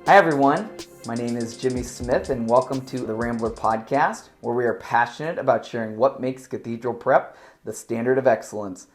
Hi everyone, my name is Jimmy Smith and welcome to the Rambler podcast, where we are passionate about sharing what makes Cathedral Prep the standard of excellence.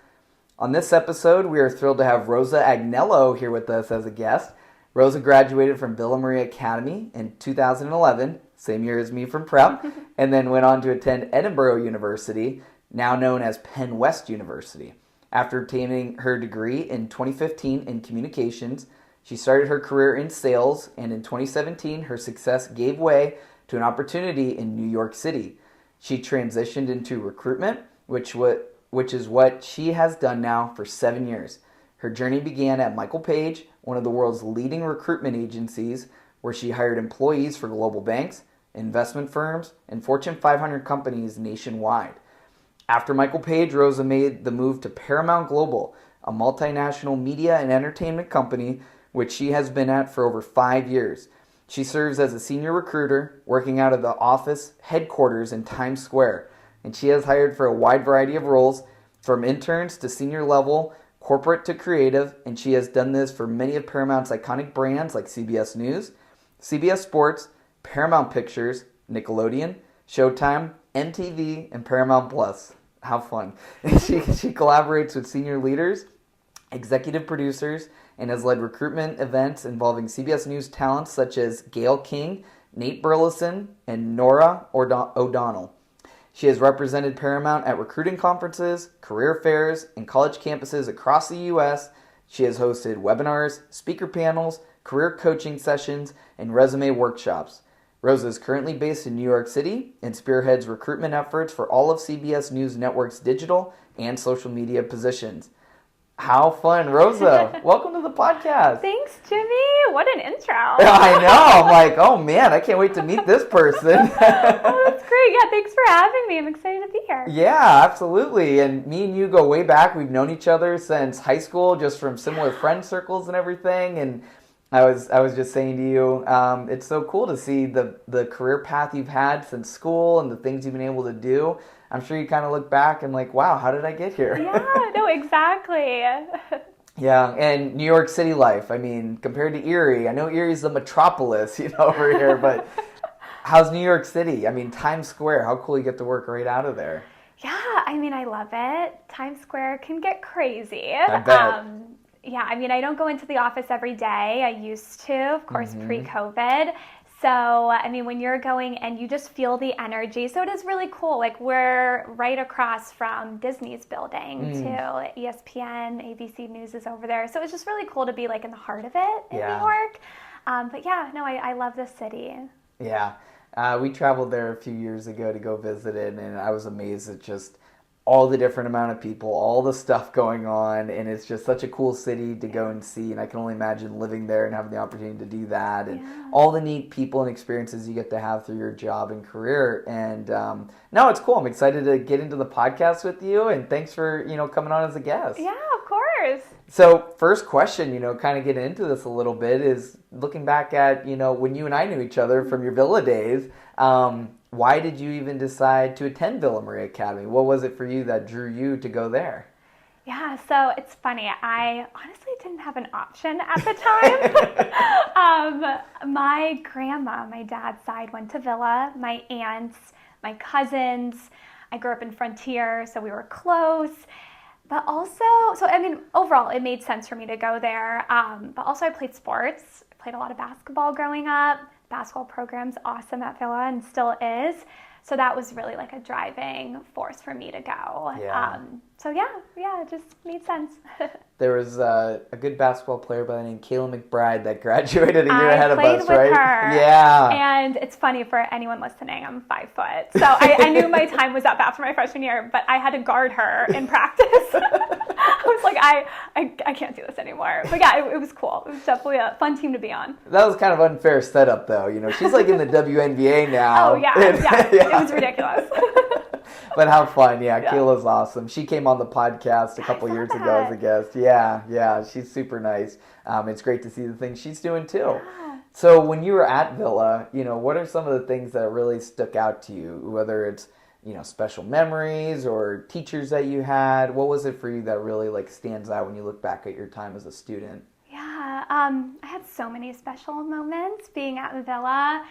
On this episode, we are thrilled to have Rosa Agnello here with us as a guest. Rosa graduated from Villa Maria Academy in 2011, same year as me from prep, and then went on to attend Edinburgh University, now known as Penn West University. After obtaining her degree in 2015 in communications, she started her career in sales, and in 2017, her success gave way to an opportunity in New York City. She transitioned into recruitment, which is what she has done now for 7 years. Her journey began at Michael Page, one of the world's leading recruitment agencies, where she hired employees for global banks, investment firms, and Fortune 500 companies nationwide. After Michael Page, Rosa made the move to Paramount Global, a multinational media and entertainment company which she has been at for over 5 years. She serves as a senior recruiter, working out of the office headquarters in Times Square, and she has hired for a wide variety of roles, from interns to senior level, corporate to creative, and she has done this for many of Paramount's iconic brands like CBS News, CBS Sports, Paramount Pictures, Nickelodeon, Showtime, MTV, and Paramount Plus. How fun. She collaborates with senior leaders, executive producers, and has led recruitment events involving CBS News talents such as Gayle King, Nate Burleson, and Nora O'Donnell. She has represented Paramount at recruiting conferences, career fairs, and college campuses across the U.S. She has hosted webinars, speaker panels, career coaching sessions, and resume workshops. Rosa is currently based in New York City and spearheads recruitment efforts for all of CBS News Network's digital and social media positions. How fun, Rosa. Welcome to the podcast. Thanks, Jimmy. What an intro. I know. I'm like, oh man, I can't wait to meet this person. Oh, that's great. Yeah, thanks for having me. I'm excited to be here. Yeah, absolutely. And me and you go way back. We've known each other since high school, just from similar friend circles and everything. And I was just saying to you, it's so cool to see the career path you've had since school and the things you've been able to do. I'm sure you kind of look back and like, wow, how did I get here? Yeah, no, exactly. Yeah, and New York City life. I mean, compared to Erie, I know Erie's the metropolis, over here, but how's New York City? I mean, Times Square, how cool you get to work right out of there. Yeah, I mean, I love it. Times Square can get crazy. I bet. Yeah, I mean, I don't go into the office every day. I used to, of course, pre-COVID. So, I mean, when you're going and you just feel the energy. So it is really cool. Like, we're right across from Disney's building too. ESPN, ABC News is over there. So it's just really cool to be like in the heart of it in New York. But yeah, no, I love this city. Yeah. We traveled there a few years ago to go visit it, and I was amazed at just all the different amount of people, all the stuff going on, and it's just such a cool city to go and see, and I can only imagine living there and having the opportunity to do that, and all the neat people and experiences you get to have through your job and career. And no, it's cool. I'm excited to get into the podcast with you, and thanks for coming on as a guest. Yeah, of course. So first question, kind of getting into this a little bit, is looking back at when you and I knew each other from your Villa days. Why did you even decide to attend Villa Maria Academy? What was it for you that drew you to go there? Yeah, so it's funny. I honestly didn't have an option at the time. My grandma, my dad's side, went to Villa. My aunts, my cousins. I grew up in Frontier, so we were close. But also, overall, it made sense for me to go there. But also, I played sports. I played a lot of basketball growing up. Basketball program's awesome at Villa and still is. So that was really like a driving force for me to go. Yeah. So it just made sense. There was a good basketball player by the name Kayla McBride that graduated a year ahead of us, right? I played with her. Yeah. And it's funny for anyone listening, I'm 5 foot. So I knew my time was up after my freshman year, but I had to guard her in practice. I was like, I can't do this anymore. But yeah, it was cool. It was definitely a fun team to be on. That was kind of unfair setup, though. She's like in the WNBA now. Oh, yeah. It was ridiculous. But how fun. Yeah, Kayla's awesome. She came on the podcast a couple years ago as a guest. Yeah, she's super nice. It's great to see the things she's doing too. Yeah. So when you were at Villa, what are some of the things that really stuck out to you? Whether it's, special memories or teachers that you had, what was it for you that really stands out when you look back at your time as a student? Yeah, I had so many special moments being at Villa.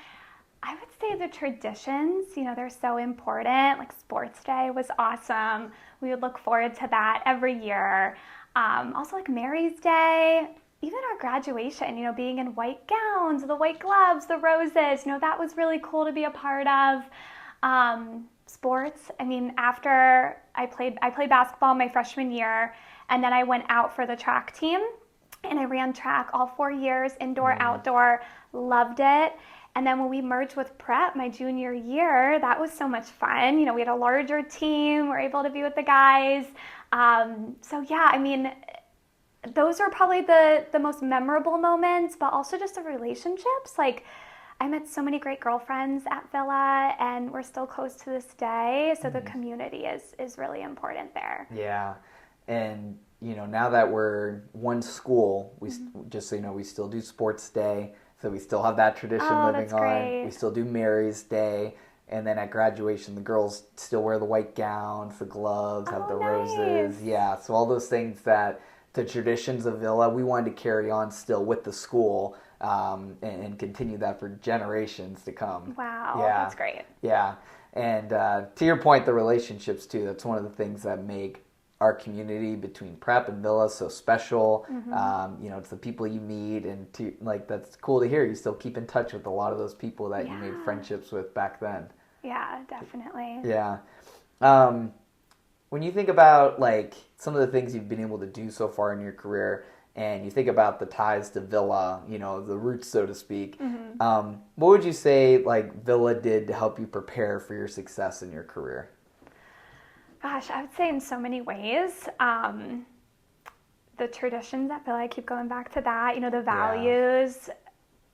I would say the traditions, they're so important. Like sports day was awesome. We would look forward to that every year. Also like Mary's Day, even our graduation, being in white gowns, the white gloves, the roses, that was really cool to be a part of. Sports, after I played basketball my freshman year, and then I went out for the track team, and I ran track all 4 years, indoor, outdoor, loved it. And then when we merged with prep my junior year, that was so much fun. We had a larger team, we're able to be with the guys. Those are probably the most memorable moments, but also just the relationships. Like, I met so many great girlfriends at Villa, and we're still close to this day. So the community is really important there. Yeah. And, now that we're one school, we just so you know, we still do sports day. So we still have that tradition living on. Great. We still do Mary's Day. And then at graduation, the girls still wear the white gowns, the gloves, have the roses. Yeah, so all those things that the traditions of Villa, we wanted to carry on still with the school and continue that for generations to come. Wow, yeah. That's great. Yeah, and to your point, the relationships too, that's one of the things that make our community between prep and Villa so special. It's the people you meet, and that's cool to hear. You still keep in touch with a lot of those people that you made friendships with back then. Yeah, definitely. Yeah. When you think about some of the things you've been able to do so far in your career, and you think about the ties to Villa, the roots, so to speak, what would you say Villa did to help you prepare for your success in your career? Gosh, I would say in so many ways. The traditions at Villa, I keep going back to that, the values.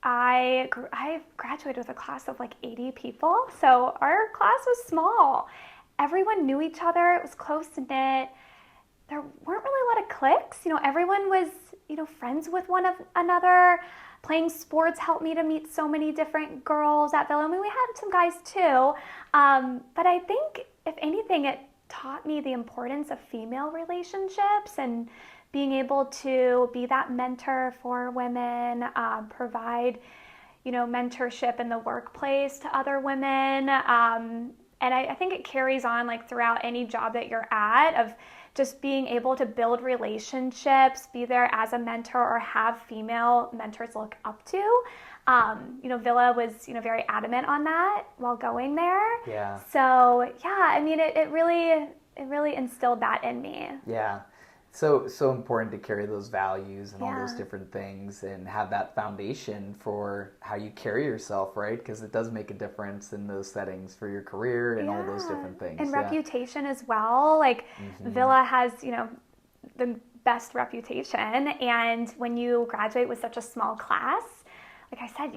I graduated with a class of 80 people, so our class was small. Everyone knew each other. It was close-knit. There weren't really a lot of cliques. Everyone was, friends with one another. Playing sports helped me to meet so many different girls at Villa. We had some guys too. But I think, if anything, it taught me the importance of female relationships and being able to be that mentor for women, provide, mentorship in the workplace to other women. And I think it carries on throughout any job that you're at, of just being able to build relationships, be there as a mentor, or have female mentors look up to. Villa was, very adamant on that while going there. Yeah. So it really instilled that in me. Yeah. So important to carry those values and all those different things, and have that foundation for how you carry yourself, right? Because it does make a difference in those settings for your career and all those different things. And reputation as well. Villa has, the best reputation. And when you graduate with such a small class, like I said,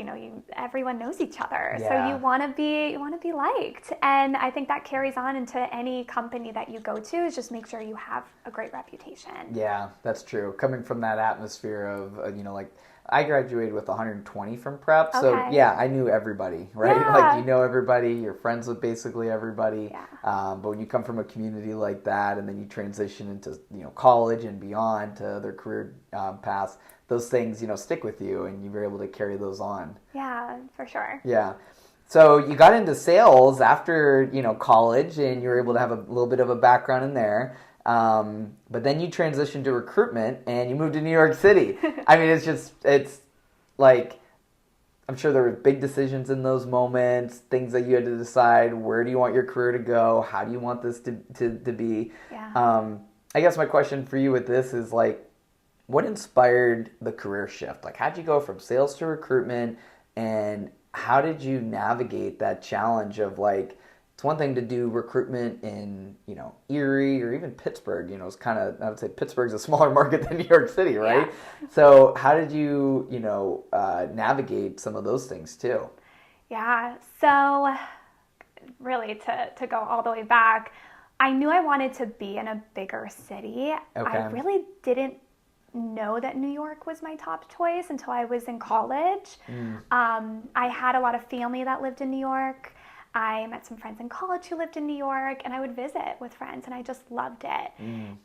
everyone knows each other. Yeah. So you want to be liked. And I think that carries on into any company that you go to, is just make sure you have a great reputation. Yeah, that's true. Coming from that atmosphere of, I graduated with 120 from prep. So I knew everybody, right? Yeah. Everybody, you're friends with basically everybody. Yeah. But when you come from a community like that, and then you transition into, college and beyond to other career paths, those things, stick with you, and you're able to carry those on. Yeah, for sure. Yeah. So you got into sales after, college, and you were able to have a little bit of a background in there. But then you transitioned to recruitment, and you moved to New York City. It's I'm sure there were big decisions in those moments, things that you had to decide. Where do you want your career to go? How do you want this to be? Yeah. I guess my question for you with this is what inspired the career shift? How'd you go from sales to recruitment, and how did you navigate that challenge of it's one thing to do recruitment in, Erie or even Pittsburgh, it's kind of, I would say Pittsburgh's a smaller market than New York City, right? Yeah. So how did you, navigate some of those things too? Yeah. So really to go all the way back, I knew I wanted to be in a bigger city. Okay. I really didn't know that New York was my top choice until I was in college. I had a lot of family that lived in New York. I met some friends in college who lived in New York, and I would visit with friends, and I just loved it.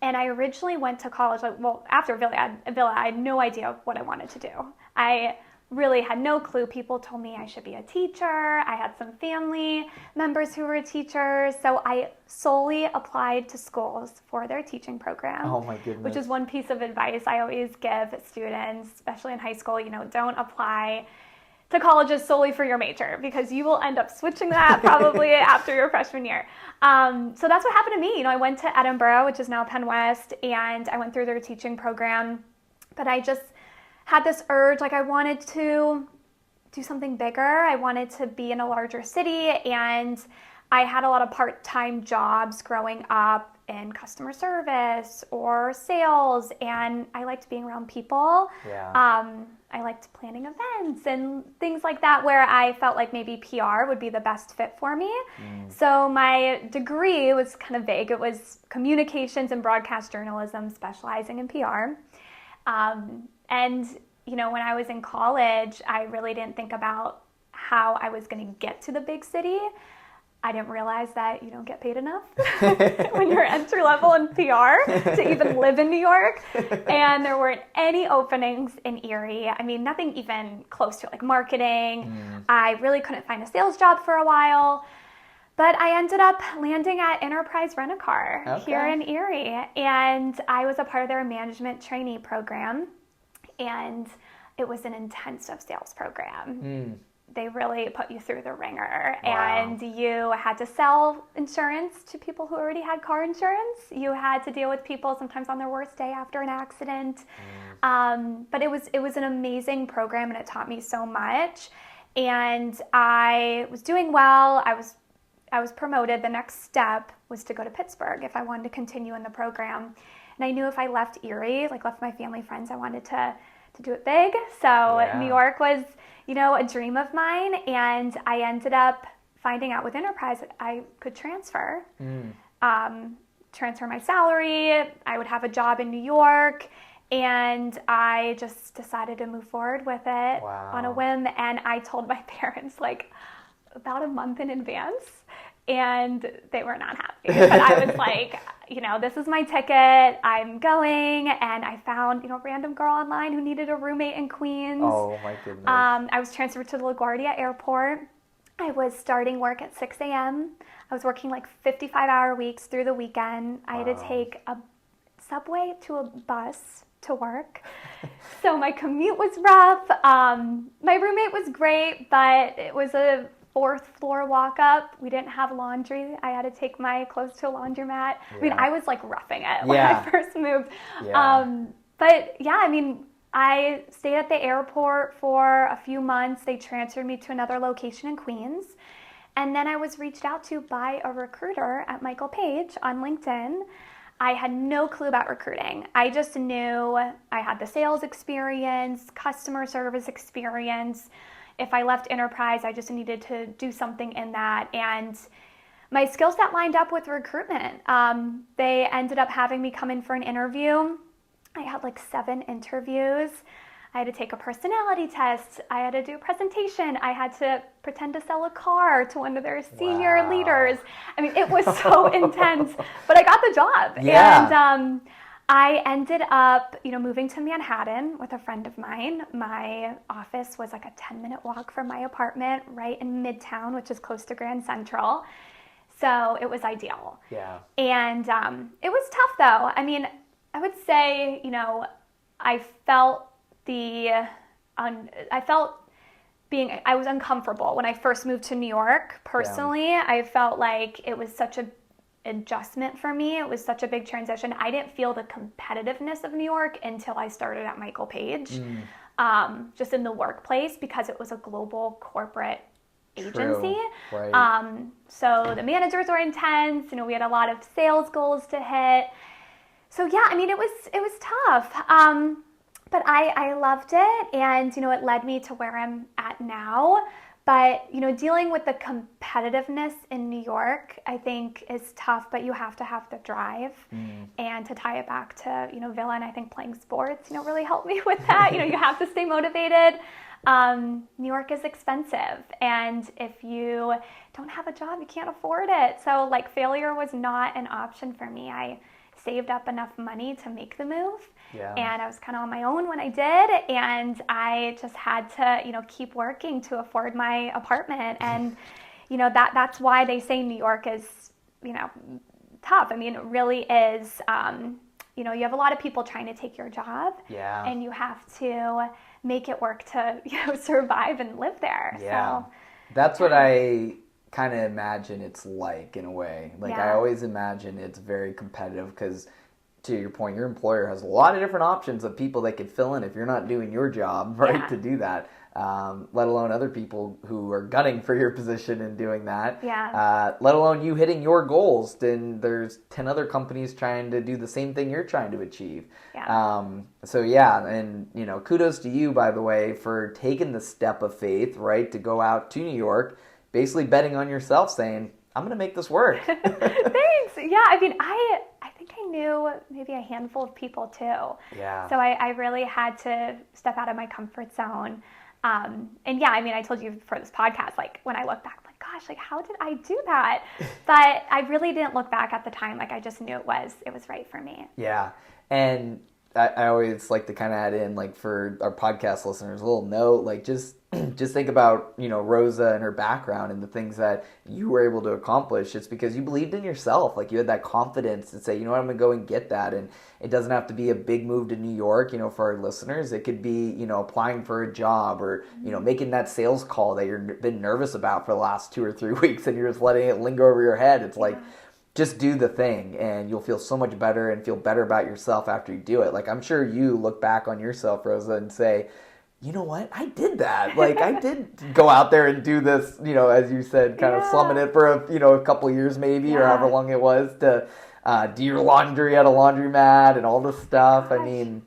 And I originally went to college, after Villa, I had no idea what I wanted to do. I really had no clue. People told me I should be a teacher. I had some family members who were teachers. So I solely applied to schools for their teaching program. Oh my goodness. Which is one piece of advice I always give students, especially in high school. Don't apply to colleges solely for your major, because you will end up switching that probably after your freshman year. So that's what happened to me. I went to Edinburgh, which is now Penn West, and I went through their teaching program. But I just had this urge, I wanted to do something bigger. I wanted to be in a larger city, and I had a lot of part-time jobs growing up in customer service or sales, and I liked being around people. Yeah. I liked planning events and things like that, where I felt like maybe PR would be the best fit for me. So my degree was kind of vague. It was communications and broadcast journalism, specializing in PR. And, when I was in college, I really didn't think about how I was going to get to the big city. I didn't realize that you don't get paid enough when you're entry level in PR to even live in New York. And there weren't any openings in Erie. I mean, nothing even close to it, like marketing. I really couldn't find a sales job for a while. But I ended up landing at Enterprise Rent-A-Car here in Erie. And I was a part of their management trainee program. And it was an intensive sales program. They really put you through the ringer. Wow. And you had to sell insurance to people who already had car insurance. You had to deal with people sometimes on their worst day after an accident. But it was an amazing program, and it taught me so much. And I was doing well. I was promoted. The next step was to go to Pittsburgh if I wanted to continue in the program. And I knew if I left Erie, left my family, friends, I wanted to do it big. So New York was, a dream of mine. And I ended up finding out with Enterprise that I could transfer my salary. I would have a job in New York. And I just decided to move forward with it on a whim. And I told my parents about a month in advance. And they were not happy. But I was like, this is my ticket. I'm going. And I found, a random girl online who needed a roommate in Queens. Oh, my goodness. I was transferred to the LaGuardia Airport. I was starting work at 6 a.m. I was working 55-hour weeks through the weekend. I had to take a subway to a bus to work. So my commute was rough. My roommate was great, but it was a 4th floor walk up. We didn't have laundry. I had to take my clothes to a laundromat. I mean, I was roughing it when I first moved. But I stayed at the airport for a few months. They transferred me to another location in Queens. And then I was reached out to by a recruiter at Michael Page on LinkedIn. I had no clue about recruiting. I just knew I had the sales experience, customer service experience. If I left Enterprise, I just needed to do something in that. And my skill set lined up with recruitment. They ended up having me come in for an interview. I had 7 interviews. I had to take a personality test. I had to do a presentation. I had to pretend to sell a car to one of their senior leaders. I mean, it was so intense, but I got the job. And I ended up, moving to Manhattan with a friend of mine. My office was a 10-minute walk from my apartment right in Midtown, which is close to Grand Central. So it was ideal. And it was tough, though. I mean, I would say, I was uncomfortable when I first moved to New York. Personally, I felt like it was such an adjustment for me. It was such a big transition. I didn't feel the competitiveness of New York until I started at Michael Page, just in the workplace, because it was a global corporate agency. So the managers were intense. We had a lot of sales goals to hit. So it was tough. But I loved it, and it led me to where I'm at now. But dealing with the competitiveness in New York, I think, is tough. But you have to have the drive, and to tie it back to Villa, and I think playing sports, really helped me with that. You have to stay motivated. New York is expensive. And if you don't have a job, you can't afford it. So like failure was not an option for me. I saved up enough money to make the move. Yeah. And I was kind of on my own when I did. And I just had to, keep working to afford my apartment. And, that's why they say New York is, tough. I mean, it really is, you have a lot of people trying to take your job. Yeah. And you have to make it work to, survive and live there. Yeah. So that's what I kind of imagine it's like in a way. Like I Yeah. always imagine it's very competitive because to your point, your employer has a lot of different options of people they could fill in if you're not doing your job, right, Yeah. to do that. Let alone other people who are gunning for your position and doing that. Yeah. Let alone you hitting your goals. Then there's 10 other companies trying to do the same thing you're trying to achieve. Yeah. So yeah, and kudos to you, by the way, for taking the step of faith, right, to go out to New York, basically betting on yourself, saying, I'm going to make this work. Thanks. Yeah, I mean, I think I knew maybe a handful of people too. Yeah. So I really had to step out of my comfort zone. And yeah, I mean, I told you for this podcast, like when I look back, I'm like, gosh, like how did I do that? But I really didn't look back at the time. Like I just knew it was right for me. Yeah. And I always like to kind of add in, like for our podcast listeners, a little note, like just think about, Rosa and her background and the things that you were able to accomplish. It's because you believed in yourself. Like you had that confidence to say, you know what, I'm going to go and get that. And it doesn't have to be a big move to New York, for our listeners. It could be, applying for a job or, making that sales call that you've been nervous about for the last 2 or 3 weeks and you're just letting it linger over your head. It's like, just do the thing and you'll feel so much better and feel better about yourself after you do it. Like I'm sure you look back on yourself, Rosa, and say, you know what? I did that. Like I did go out there and do this, as you said, kind of slumming it for a couple of years maybe or however long it was to do your laundry at a laundromat and all this stuff. Gosh. I mean,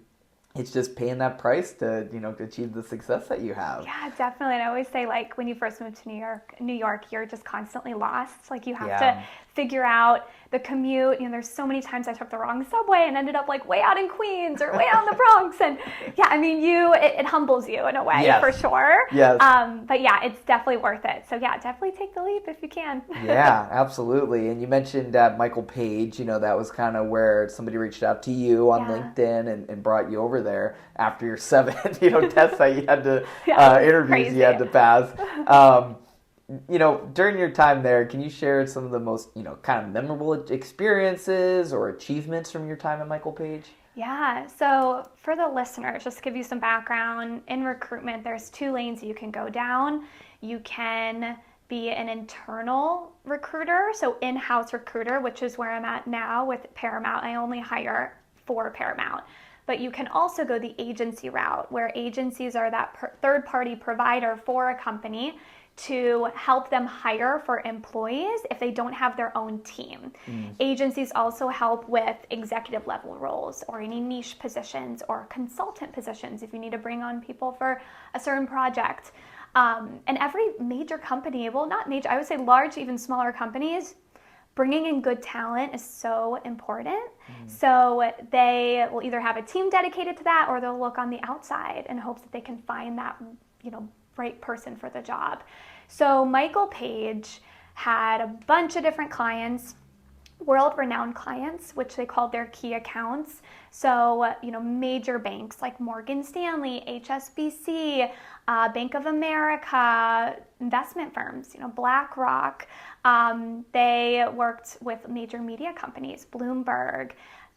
it's just paying that price to, to achieve the success that you have. Yeah, definitely. And I always say, like, when you first move to New York, you're just constantly lost. Like, you have to figure out the commute. There's so many times I took the wrong subway and ended up, like, way out in Queens or way out in the Bronx. And, yeah, I mean, it humbles you in a way, for sure. Yes. But, yeah, it's definitely worth it. So, yeah, definitely take the leap if you can. Yeah, absolutely. And you mentioned Michael Page, that was kind of where somebody reached out to you on LinkedIn and brought you over there after your 7, tests that you had to, interviews crazy. you had to pass. During your time there, can you share some of the most, kind of memorable experiences or achievements from your time at Michael Page? Yeah, so for the listeners, just to give you some background, in recruitment, there's 2 lanes you can go down. You can be an internal recruiter, so in-house recruiter, which is where I'm at now with Paramount. I only hire for Paramount. But you can also go the agency route, where agencies are that third-party provider for a company to help them hire for employees if they don't have their own team. Agencies also help with executive level roles or any niche positions or consultant positions if you need to bring on people for a certain project. And every major company, well, not major, I would say large, even smaller companies, bringing in good talent is so important. So they will either have a team dedicated to that or they'll look on the outside in hopes that they can find that, right person for the job. So Michael Page had a bunch of different clients, world-renowned clients, which they called their key accounts. So, major banks like Morgan Stanley, HSBC, Bank of America, investment firms, BlackRock. They worked with major media companies, Bloomberg,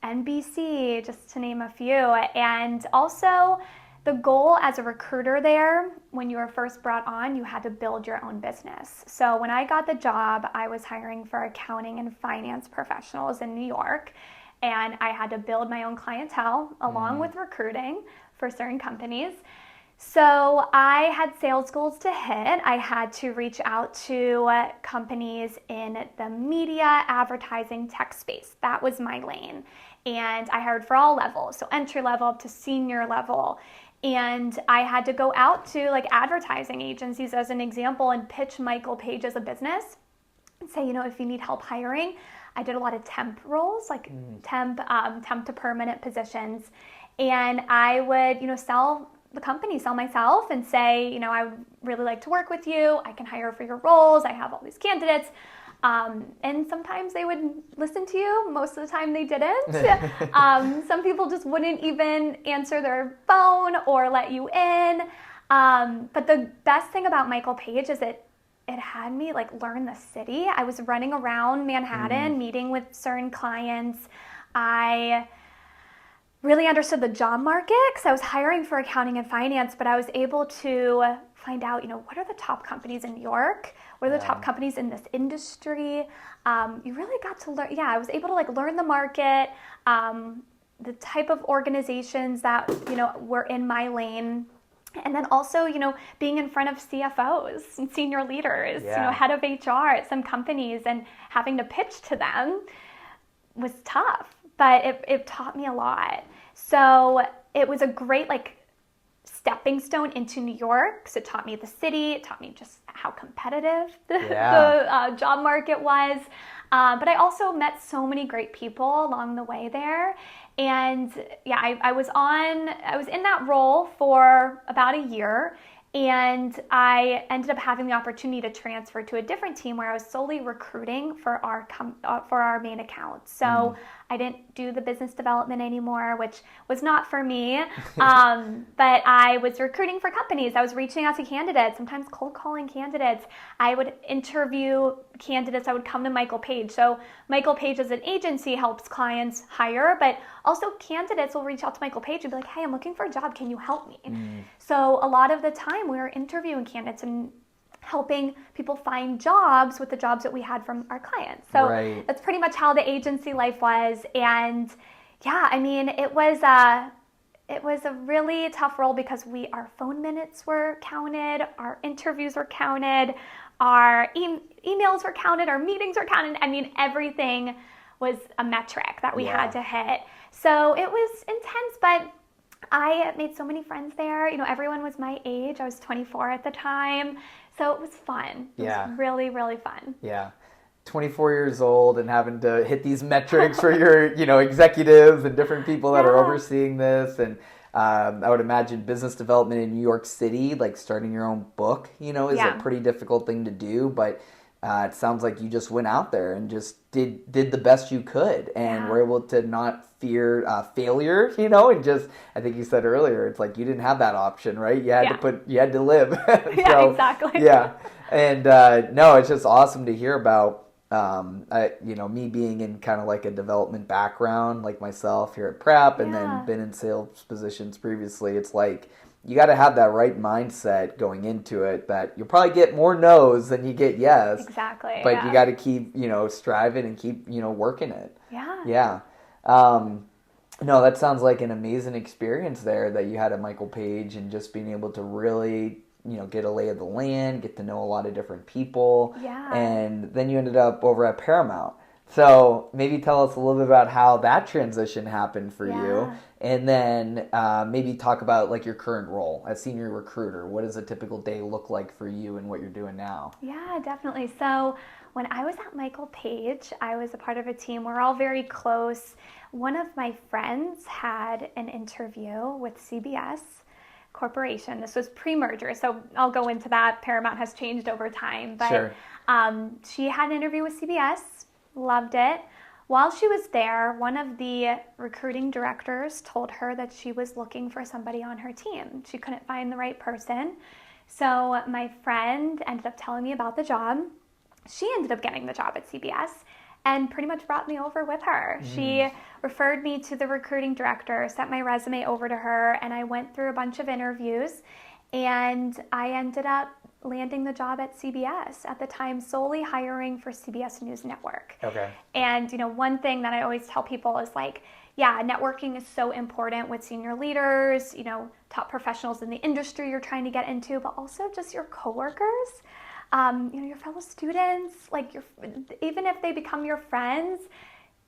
NBC, just to name a few. And also, the goal as a recruiter there, when you were first brought on, you had to build your own business. So when I got the job, I was hiring for accounting and finance professionals in New York, and I had to build my own clientele along with recruiting for certain companies. So I had sales goals to hit. I had to reach out to companies in the media, advertising, tech space. That was my lane. And I hired for all levels, so entry level up to senior level. And I had to go out to like advertising agencies as an example and pitch Michael Page as a business and say, if you need help hiring. I did a lot of temp roles, like temp to permanent positions. And I would, sell the company, sell myself and say, you know, I would really like to work with you. I can hire for your roles. I have all these candidates. And sometimes they would listen to you. Most of the time they didn't. Some people just wouldn't even answer their phone or let you in. But the best thing about Michael Page is it had me like learn the city. I was running around Manhattan, meeting with certain clients. I really understood the job market because I was hiring for accounting and finance, but I was able to find out, you know, what are the top companies in New York? What are the top companies in this industry? You really got to learn. Yeah, I was able to like learn the market, the type of organizations that, you know, were in my lane. And then also, you know, being in front of CFOs and senior leaders, you know, head of HR at some companies and having to pitch to them was tough, but it taught me a lot. So it was a great like stepping stone into New York. So it taught me the city. It taught me just how competitive the job market was. But I also met so many great people along the way there. And yeah, I was in that role for about a year, and I ended up having the opportunity to transfer to a different team where I was solely recruiting for our main account. So I didn't do the business development anymore, which was not for me. But I was recruiting for companies. I was reaching out to candidates, sometimes cold calling candidates. I would interview candidates. I would come to Michael Page. So Michael Page as an agency helps clients hire, but also candidates will reach out to Michael Page and be like, hey, I'm looking for a job. Can you help me? So a lot of the time we were interviewing candidates and helping people find jobs with the jobs that we had from our clients. So that's pretty much how the agency life was. And yeah, I mean, it was a really tough role because our phone minutes were counted, our interviews were counted, our emails were counted, our meetings were counted. I mean, everything was a metric that we had to hit. So it was intense, but I made so many friends there. You know, everyone was my age. I was 24 at the time. So it was fun. It was really, really fun. Yeah. 24 years old and having to hit these metrics for your, you know, executives and different people that are overseeing this. And I would imagine business development in New York City, like starting your own book, you know, is a pretty difficult thing to do. But it sounds like you just went out there and just did the best you could and were able to not fear failure, you know, and just, I think you said earlier, it's like you didn't have that option, right? You had to live. So, exactly. Yeah. And no, it's just awesome to hear about. You know, me being in kind of like a development background, like myself here at Prep, and then been in sales positions previously. It's like you got to have that right mindset going into it. That you'll probably get more no's than you get yes. Exactly. But you got to keep, you know, striving and keep, you know, working it. Yeah. Yeah. No, that sounds like an amazing experience there that you had at Michael Page, and just being able to really, you know, get a lay of the land, get to know a lot of different people. Yeah. And then you ended up over at Paramount. So maybe tell us a little bit about how that transition happened for you. And then maybe talk about like your current role as senior recruiter. What does a typical day look like for you and what you're doing now? Yeah, definitely. So when I was at Michael Page, I was a part of a team. We're all very close. One of my friends had an interview with CBS Corporation. This was pre-merger, so I'll go into that. Paramount has changed over time, but she had an interview with CBS, loved it. While she was there, one of the recruiting directors told her that she was looking for somebody on her team. She couldn't find the right person. So my friend ended up telling me about the job. She ended up getting the job at CBS and pretty much brought me over with her. She referred me to the recruiting director, sent my resume over to her, and I went through a bunch of interviews, and I ended up landing the job at CBS, at the time solely hiring for CBS News Network. Okay. And, you know, one thing that I always tell people is like, yeah, networking is so important with senior leaders, you know, top professionals in the industry you're trying to get into, but also just your coworkers. You know, your fellow students, like even if they become your friends,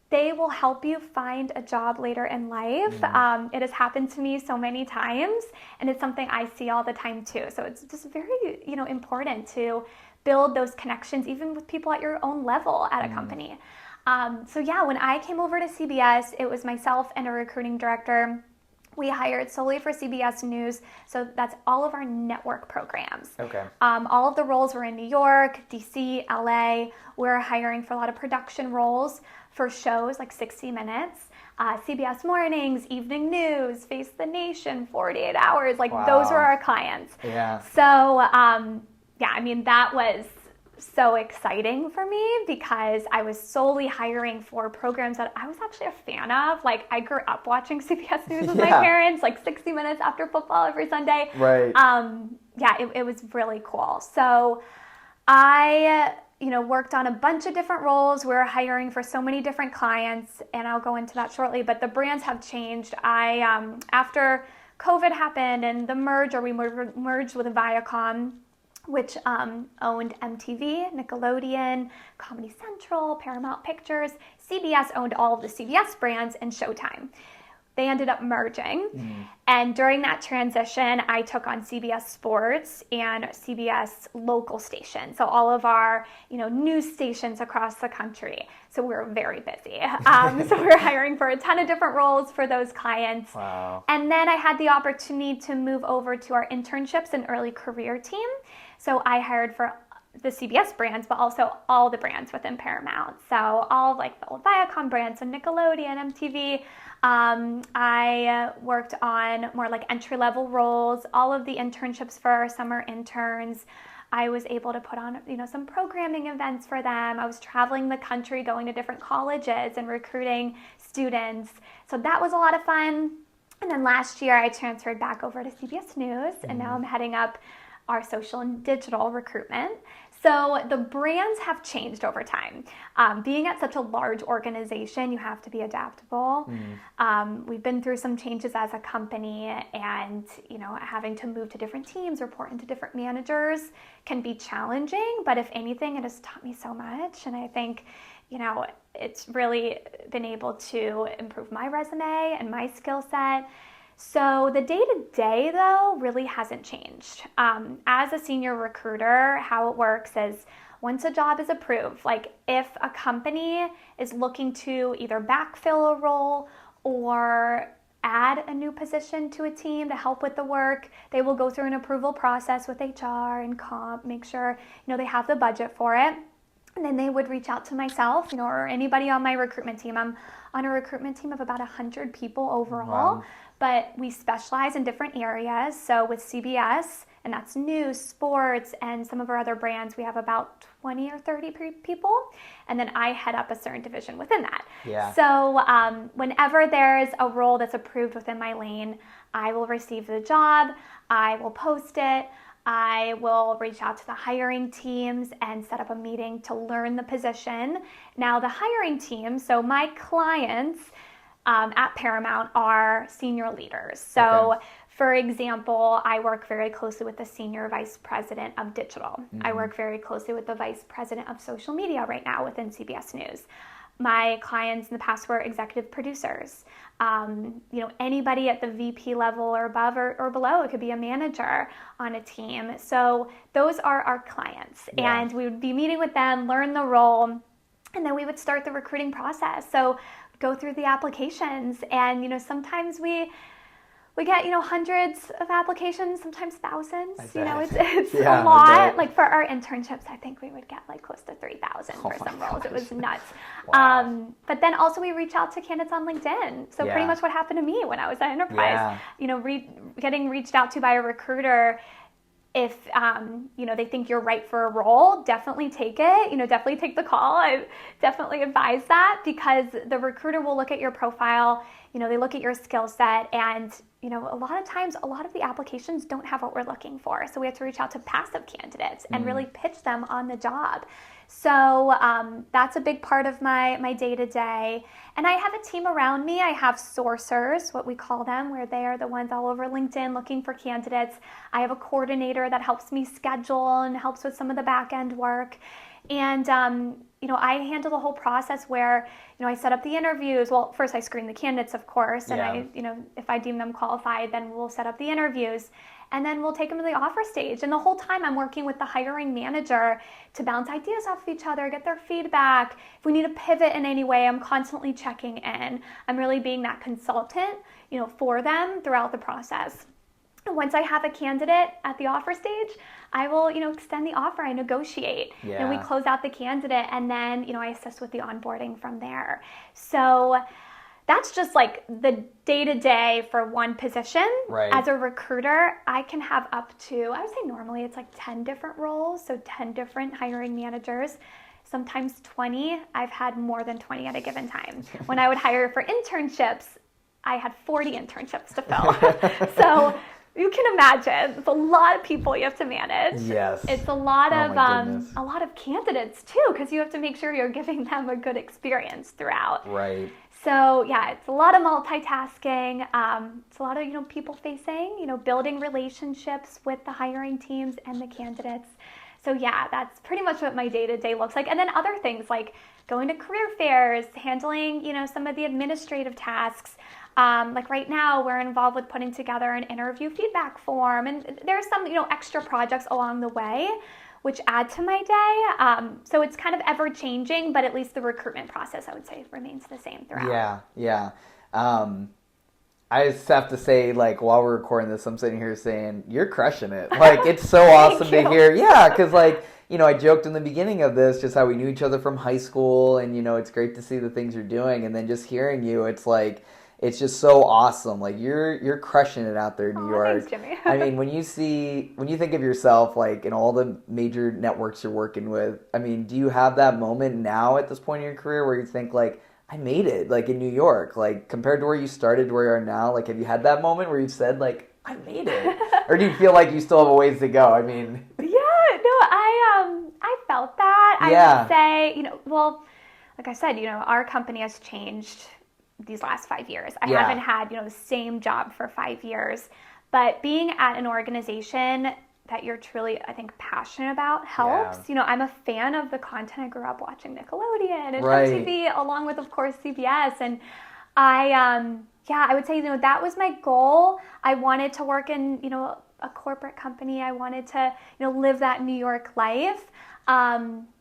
they will help you find a job later in life. It has happened to me so many times, and it's something I see all the time too. So it's just very, you know, important to build those connections, even with people at your own level at a company. So yeah, when I came over to CBS, it was myself and a recruiting director. We hired solely for CBS News, so that's all of our network programs. Okay. All of the roles were in New York, DC, LA. We're hiring for a lot of production roles for shows like 60 Minutes, CBS Mornings, Evening News, Face the Nation, 48 Hours. Like those were our clients. Yeah. So, yeah, I mean, that was so exciting for me because I was solely hiring for programs that I was actually a fan of. Like, I grew up watching CBS News with my parents, like 60 Minutes after football every Sunday. Right. Yeah, it was really cool. So I, worked on a bunch of different roles. We were hiring for so many different clients, and I'll go into that shortly, but the brands have changed. After COVID happened and the merger, we merged with Viacom, which owned MTV, Nickelodeon, Comedy Central, Paramount Pictures. CBS owned all of the CBS brands and Showtime. They ended up merging. And during that transition, I took on CBS Sports and CBS local stations. So all of our, news stations across the country. So we were very busy. So we were hiring for a ton of different roles for those clients. Wow. And then I had the opportunity to move over to our internships and early career team. So I hired for the CBS brands, but also all the brands within Paramount. So all of like the old Viacom brands, so Nickelodeon, MTV. I worked on more like entry-level roles, all of the internships for our summer interns. I was able to put on, some programming events for them. I was traveling the country, going to different colleges and recruiting students. So that was a lot of fun. And then last year I transferred back over to CBS News, and now I'm heading up our social and digital recruitment. So the brands have changed over time. Being at such a large organization, you have to be adaptable. We've been through some changes as a company, and having to move to different teams, report into different managers can be challenging. But if anything, it has taught me so much, and I think it's really been able to improve my resume and my skill set. So the day-to-day, though, really hasn't changed. As a senior recruiter, how it works is once a job is approved, like if a company is looking to either backfill a role or add a new position to a team to help with the work, they will go through an approval process with HR and comp, make sure they have the budget for it. And then they would reach out to myself, or anybody on my recruitment team. I'm on a recruitment team of about 100 people overall. Wow. But we specialize in different areas. So with CBS, and that's news, sports, and some of our other brands, we have about 20 or 30 people. And then I head up a certain division within that. Yeah. So whenever there's a role that's approved within my lane, I will receive the job, I will post it, I will reach out to the hiring teams and set up a meeting to learn the position. Now the hiring team, so my clients, at Paramount are senior leaders. So, for example, I work very closely with the senior vice president of digital. I work very closely with the vice president of social media right now within CBS News. My clients in the past were executive producers. Anybody at the VP level or above or below. It could be a manager on a team. So those are our clients. Yeah. And we would be meeting with them, learn the role, and then we would start the recruiting process. So go through the applications, and sometimes we get hundreds of applications, sometimes thousands. It's a lot. Like for our internships, I think we would get like close to 3,000 for some roles. It was nuts. Wow. But then also we reach out to candidates on LinkedIn. So pretty much what happened to me when I was at Enterprise. Getting reached out to by a recruiter. If they think you're right for a role, definitely take it. Definitely take the call. I definitely advise that, because the recruiter will look at your profile. They look at your skill set, and a lot of times, a lot of the applications don't have what we're looking for. So we have to reach out to passive candidates and really pitch them on the job. So that's a big part of my day-to-day. And I have a team around me. I have sourcers, what we call them, where they are the ones all over LinkedIn looking for candidates. I have a coordinator that helps me schedule and helps with some of the back-end work. And, I handle the whole process where, I set up the interviews. Well, first I screen the candidates, of course, and if I deem them qualified, then we'll set up the interviews. and then we'll take them to the offer stage. And the whole time I'm working with the hiring manager to bounce ideas off of each other, get their feedback. If we need to pivot in any way, I'm constantly checking in. I'm really being that consultant, for them throughout the process. Once I have a candidate at the offer stage, I will, extend the offer. I negotiate. Yeah. And we close out the candidate, and then, I assist with the onboarding from there. So that's just like the day-to-day for one position. Right. As a recruiter, I can have up to, I would say normally it's like 10 different roles, so 10 different hiring managers. Sometimes 20. I've had more than 20 at a given time. When I would hire for internships, I had 40 internships to fill. So you can imagine, it's a lot of people you have to manage. Yes. It's a lot of candidates too, because you have to make sure you're giving them a good experience throughout. Right. So yeah, it's a lot of multitasking. It's a lot of people facing, building relationships with the hiring teams and the candidates. So yeah, that's pretty much what my day-to-day looks like. And then other things like going to career fairs, handling some of the administrative tasks. Like right now, we're involved with putting together an interview feedback form, and there's some, extra projects along the way, which add to my day. So it's kind of ever changing, but at least the recruitment process, I would say, remains the same throughout. Yeah. I just have to say, like, while we're recording this, I'm sitting here saying, you're crushing it. Like, it's so awesome to hear. Yeah, because, like, I joked in the beginning of this just how we knew each other from high school, and, it's great to see the things you're doing. And then just hearing you, it's like, it's just so awesome. Like, you're crushing it out there in New York. Thanks, Jimmy. I mean, when you think of yourself, like, in all the major networks you're working with, I mean, do you have that moment now at this point in your career where you think, like, I made it, like, in New York, like, compared to where you started to where you are now? Like, have you had that moment where you've said, like, I made it? Or do you feel like you still have a ways to go? I mean... Yeah, no, I felt that. I would say, well, like I said, our company has changed these last 5 years. I haven't had, the same job for 5 years. But being at an organization that you're truly, I think, passionate about helps. Yeah. I'm a fan of the content. I grew up watching Nickelodeon and Right. MTV, along with, of course, CBS. And I would say, that was my goal. I wanted to work in, a corporate company. I wanted to, live that New York life.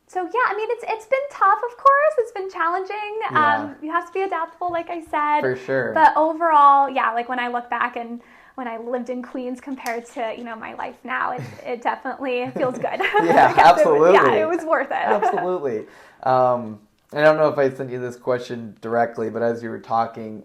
So yeah, I mean, it's been tough, of course. It's been challenging. Yeah. You have to be adaptable, like I said. For sure. But overall, yeah, like when I look back and when I lived in Queens compared to, my life now, it definitely feels good. Yeah, absolutely. It was worth it. Absolutely. I don't know if I sent you this question directly, but as you were talking,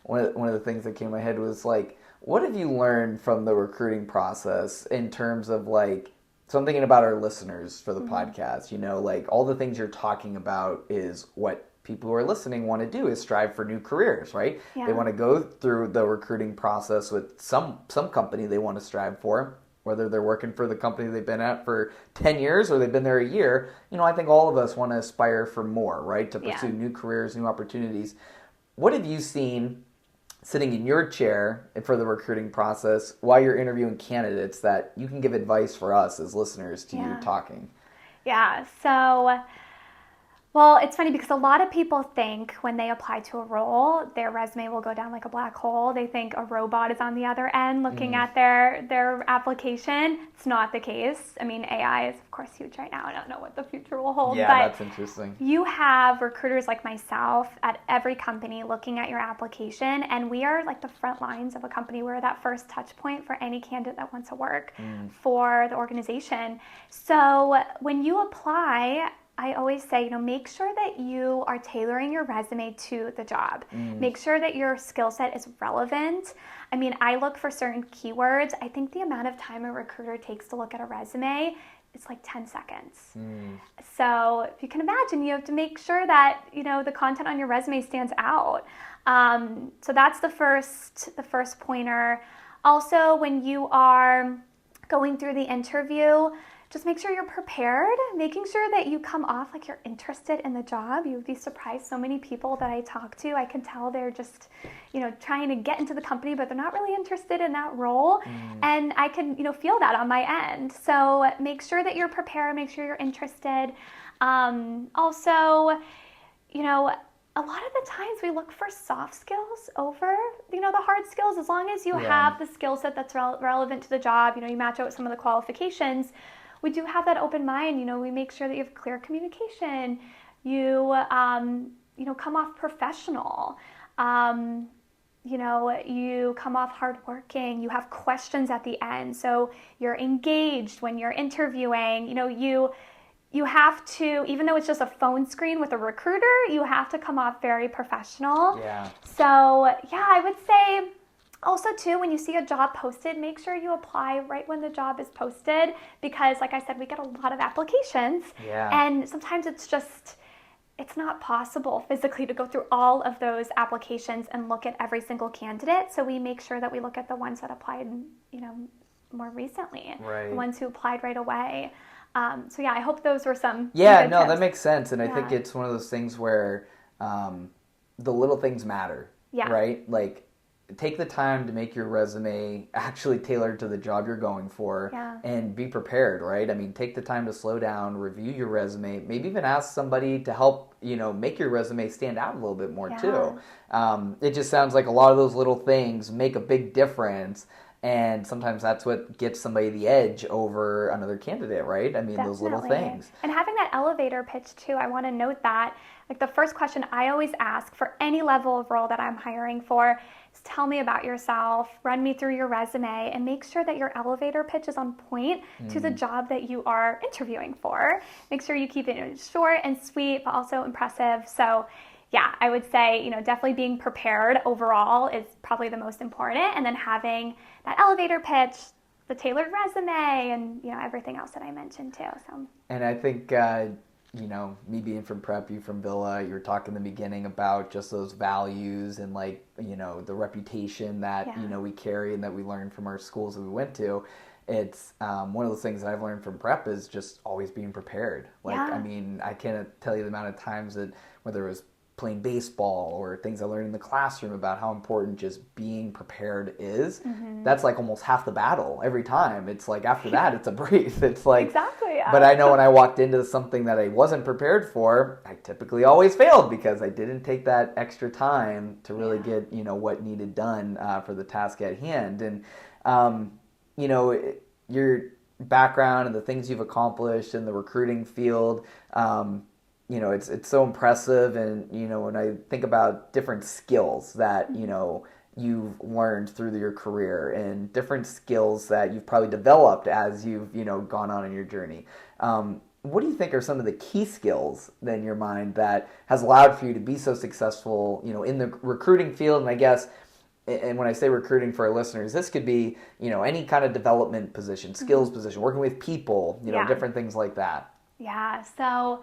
one of the things that came to my head was like, what have you learned from the recruiting process in terms of like, so I'm thinking about our listeners for the podcast, like all the things you're talking about is what people who are listening want to do is strive for new careers, right? Yeah. They want to go through the recruiting process with some company they want to strive for, whether they're working for the company they've been at for 10 years or they've been there a year. I think all of us want to aspire for more, right? To pursue new careers, new opportunities. What have you seen sitting in your chair for the recruiting process while you're interviewing candidates that you can give advice for us as listeners to you talking? Yeah, so, well, it's funny because a lot of people think when they apply to a role, their resume will go down like a black hole. They think a robot is on the other end looking at their application. It's not the case. I mean, AI is, of course, huge right now. I don't know what the future will hold. Yeah, but that's interesting. You have recruiters like myself at every company looking at your application, and we are like the front lines of a company. We're that first touch point for any candidate that wants to work for the organization. So when you apply, I always say, make sure that you are tailoring your resume to the job. Make sure that your skill set is relevant. I mean, I look for certain keywords. I think the amount of time a recruiter takes to look at a resume, it's like 10 seconds. So if you can imagine, you have to make sure that, the content on your resume stands out. So that's the first pointer. Also, when you are going through the interview, just make sure you're prepared, making sure that you come off like you're interested in the job. You'd be surprised, so many people that I talk to, I can tell they're just, trying to get into the company, but they're not really interested in that role. And I can, feel that on my end. So make sure that you're prepared, make sure you're interested. Also, a lot of the times we look for soft skills over, the hard skills. As long as you have the skill set that's relevant to the job, you match out with some of the qualifications, we do have that open mind. We make sure that you have clear communication. You, come off professional. You come off hardworking. You have questions at the end. So you're engaged when you're interviewing. You have to, even though it's just a phone screen with a recruiter, you have to come off very professional. Yeah. So, I would say also too, when you see a job posted, make sure you apply right when the job is posted, because like I said, we get a lot of applications. Yeah. And sometimes it's not possible physically to go through all of those applications and look at every single candidate. So we make sure that we look at the ones that applied, more recently, right. The ones who applied right away. I hope those were some Yeah, good no, tips. that makes sense. And I think it's one of those things where the little things matter, right? Like, take the time to make your resume actually tailored to the job you're going for and be prepared, right? I mean, take the time to slow down, review your resume, maybe even ask somebody to help, make your resume stand out a little bit more too. It just sounds like a lot of those little things make a big difference. And sometimes that's what gets somebody the edge over another candidate, right? I mean, Definitely. Those little things. And having that elevator pitch too, I want to note that. Like, the first question I always ask for any level of role that I'm hiring for is, tell me about yourself, run me through your resume, and make sure that your elevator pitch is on point to the job that you are interviewing for. Make sure you keep it short and sweet, but also impressive. So I would say, definitely being prepared overall is probably the most important. And then having that elevator pitch, the tailored resume, and, everything else that I mentioned too. So. And I think, me being from prep, you from Villa, you were talking in the beginning about just those values and the reputation that, we carry and that we learned from our schools that we went to. It's one of those things that I've learned from prep is just always being prepared. I mean, I can't tell you the amount of times that whether it was playing baseball or things I learned in the classroom about how important just being prepared is. That's like almost half the battle every time. It's like after that, it's a breeze. It's like, exactly. Yeah. But I know when I walked into something that I wasn't prepared for, I typically always failed because I didn't take that extra time to really get, what needed done for the task at hand. And, your background and the things you've accomplished in the recruiting field, it's so impressive. And, when I think about different skills that, you've learned through your career and different skills that you've probably developed as you've, gone on in your journey. What do you think are some of the key skills then in your mind that has allowed for you to be so successful, in the recruiting field? And I guess, and when I say recruiting for our listeners, this could be, any kind of development position, skills position, working with people, different things like that. Yeah. So,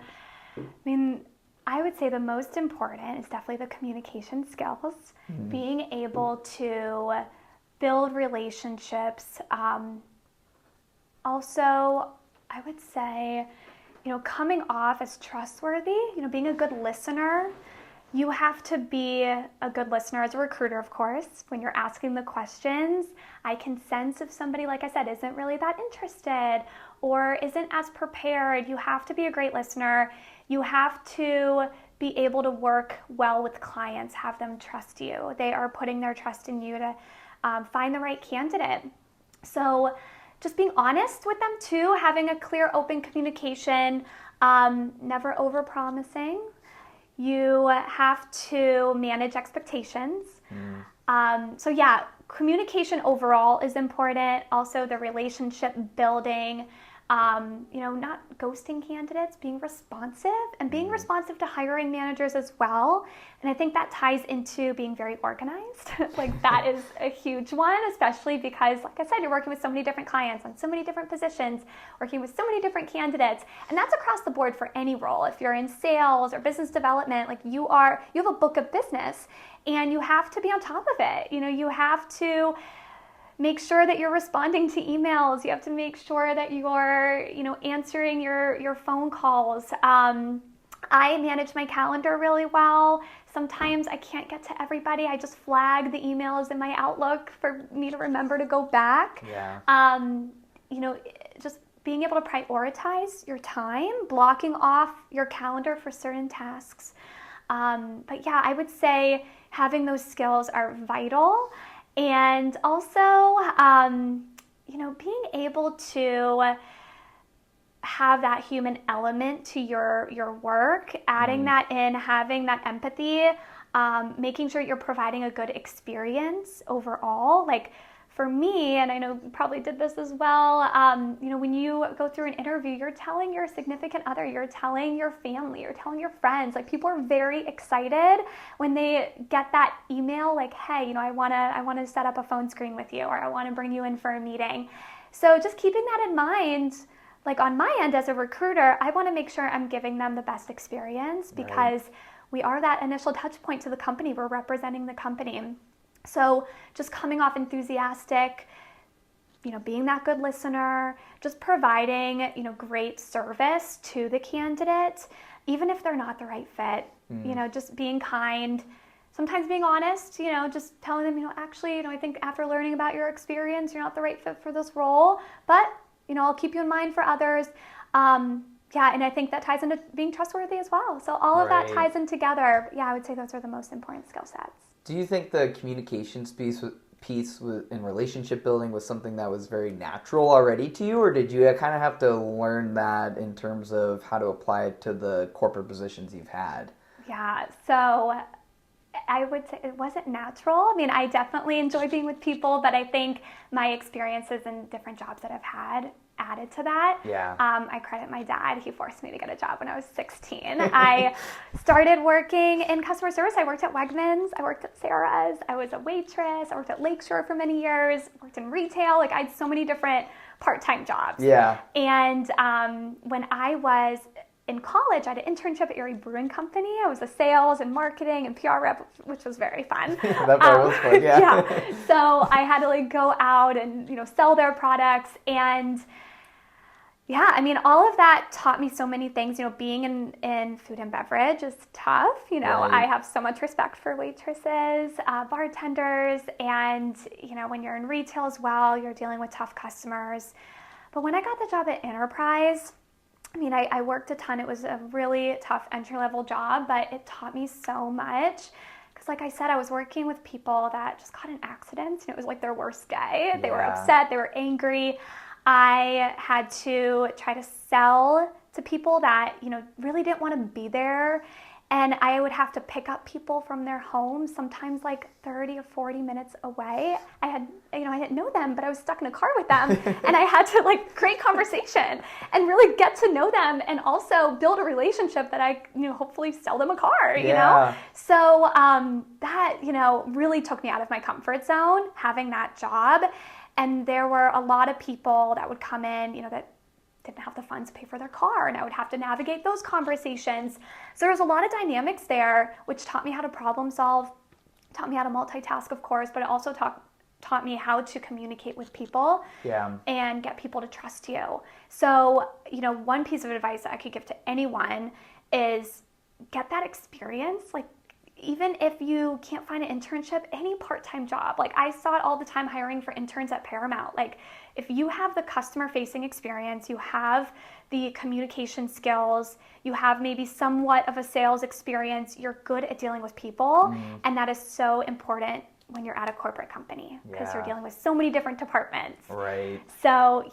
I would say the most important is definitely the communication skills, being able to build relationships. Also, I would say, coming off as trustworthy, being a good listener. You have to be a good listener as a recruiter, of course. When you're asking the questions, I can sense if somebody, like I said, isn't really that interested or isn't as prepared. You have to be a great listener. You have to be able to work well with clients, have them trust you. They are putting their trust in you to find the right candidate. So just being honest with them too, having a clear, open communication, never overpromising. You have to manage expectations. Communication overall is important. Also, the relationship building, not ghosting candidates, being responsive and being responsive to hiring managers as well. And I think that ties into being very organized. Like, that is a huge one, especially because, like I said, you're working with so many different clients on so many different positions, working with so many different candidates. And that's across the board for any role. If you're in sales or business development, like you have a book of business and you have to be on top of it. You have to make sure that you're responding to emails. You have to make sure that you're, answering your phone calls. I manage my calendar really well. Sometimes I can't get to everybody. I just flag the emails in my Outlook for me to remember to go back. Yeah. Just being able to prioritize your time, blocking off your calendar for certain tasks. But yeah, I would say having those skills are vital. And also, being able to have that human element to your work, adding that in, having that empathy, making sure you're providing a good experience overall. Like for me, and I know you probably did this as well, when you go through an interview, you're telling your significant other, you're telling your family, you're telling your friends, like people are very excited when they get that email like, hey, I want to set up a phone screen with you, or I want to bring you in for a meeting. So just keeping that in mind, like on my end as a recruiter, I want to make sure I'm giving them the best experience because we are that initial touch point to the company. We're representing the company. So just coming off enthusiastic, being that good listener, just providing, great service to the candidate, even if they're not the right fit, just being kind, sometimes being honest, just telling them, actually, I think after learning about your experience, you're not the right fit for this role, but I'll keep you in mind for others. And I think that ties into being trustworthy as well. So all of that ties in together. Yeah, I would say those are the most important skill sets. Do you think the communications piece in relationship building was something that was very natural already to you, or did you kind of have to learn that in terms of how to apply it to the corporate positions you've had? Yeah, so I would say it wasn't natural. I mean, I definitely enjoy being with people, but I think my experiences in different jobs that I've had added to that. Yeah. I credit my dad. He forced me to get a job when I was 16. I started working in customer service. I worked at Wegmans. I worked at Sarah's. I was a waitress. I worked at Lakeshore for many years. I worked in retail. Like I had so many different part-time jobs. Yeah. And when I was in college, I had an internship at Erie Brewing Company. I was a sales and marketing and PR rep, which was very fun. That part was fun, yeah. Yeah. So I had to go out and sell their products, and yeah, I mean, all of that taught me so many things. Being in food and beverage is tough. Right. I have so much respect for waitresses, bartenders, and when you're in retail as well, you're dealing with tough customers. But when I got the job at Enterprise, I mean, I worked a ton. It was a really tough entry-level job, but it taught me so much. Because like I said, I was working with people that just got in accidents, and it was like their worst day. They were upset. They were angry. I had to try to sell to people that, really didn't want to be there. And I would have to pick up people from their homes, sometimes like 30 or 40 minutes away. I didn't know them, but I was stuck in a car with them. And I had to create conversation and really get to know them, and also build a relationship that I, hopefully sell them a car, So that, really took me out of my comfort zone, having that job. And there were a lot of people that would come in, that didn't have the funds to pay for their car, and I would have to navigate those conversations. So there was a lot of dynamics there, which taught me how to problem solve, taught me how to multitask, of course, but it also taught me how to communicate with people and get people to trust you. So, one piece of advice that I could give to anyone is get that experience. Even if you can't find an internship, any part-time job. I saw it all the time hiring for interns at Paramount. If you have the customer-facing experience, you have the communication skills, you have maybe somewhat of a sales experience, you're good at dealing with people. And that is so important when you're at a corporate company, because you're dealing with so many different departments. Right. So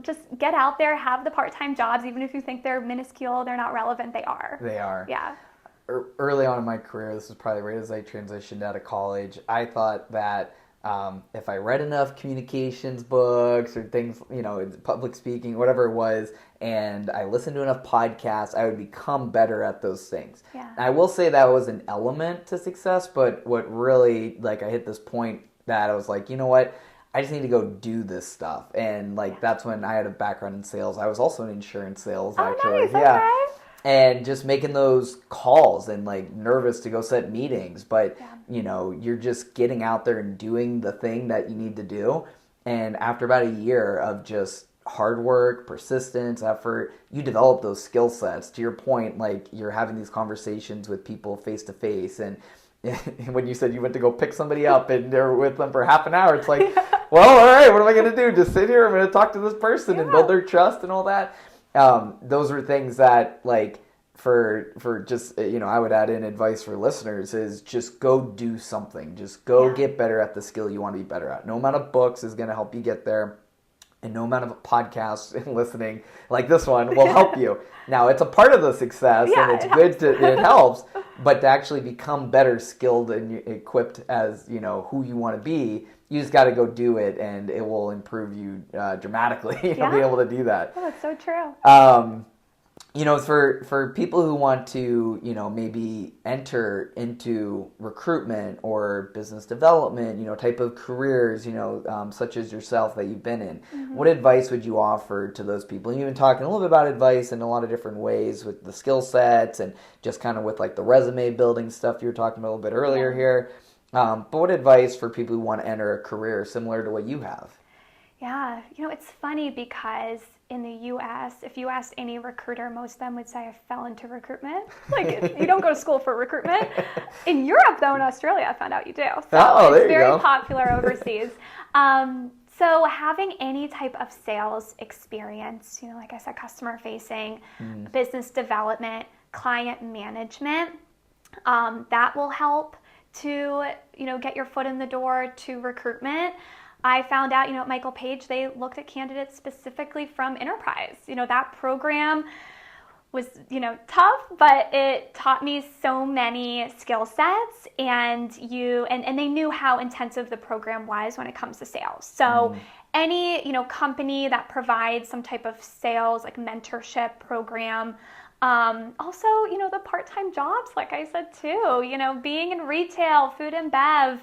just get out there, have the part-time jobs, even if you think they're minuscule, they're not relevant, they are. They are. Yeah. Early on in my career, this was probably right as I transitioned out of college, I thought that if I read enough communications books or things, public speaking, whatever it was, and I listened to enough podcasts, I would become better at those things. Yeah. And I will say that was an element to success, but what really, I hit this point that I was like, you know what? I just need to go do this stuff. And that's when I had a background in sales. I was also in insurance sales, actually. Nice. Yeah. Okay. And just making those calls and nervous to go set meetings. But, you're just getting out there and doing the thing that you need to do. And after about a year of just hard work, persistence, effort, you develop those skill sets. To your point, you're having these conversations with people face to face. And when you said you went to go pick somebody up and they're with them for half an hour, it's like, well, all right, what am I going to do? Just sit here? I'm going to talk to this person and build their trust and all that. Those are things that, for just, I would add in advice for listeners is just go do something. Just go get better at the skill you want to be better at. No amount of books is going to help you get there. And no amount of podcasts and listening like this one will help you. Now, it's a part of the success, and it's good it helps, but to actually become better skilled and equipped as, who you want to be, you just got to go do it, and it will improve you dramatically. You'll be able to do that. Oh, that's so true. For people who want to, maybe enter into recruitment or business development, type of careers, such as yourself that you've been in, what advice would you offer to those people? You've been talking a little bit about advice in a lot of different ways with the skill sets and just kind of with like the resume building stuff you were talking about a little bit earlier here. But what advice for people who want to enter a career similar to what you have? Yeah, it's funny because in the U.S., if you asked any recruiter, most of them would say I fell into recruitment. Like, you don't go to school for recruitment. In Europe, though, in Australia, I found out you do. So it's very popular overseas. So having any type of sales experience, like I said, customer facing, business development, client management, that will help to, get your foot in the door to recruitment. I found out, at Michael Page, they looked at candidates specifically from enterprise. That program was, tough, but it taught me so many skill sets, and they knew how intensive the program was when it comes to sales. So any, company that provides some type of sales, like mentorship program, also, the part-time jobs, like I said too, being in retail, food and bev,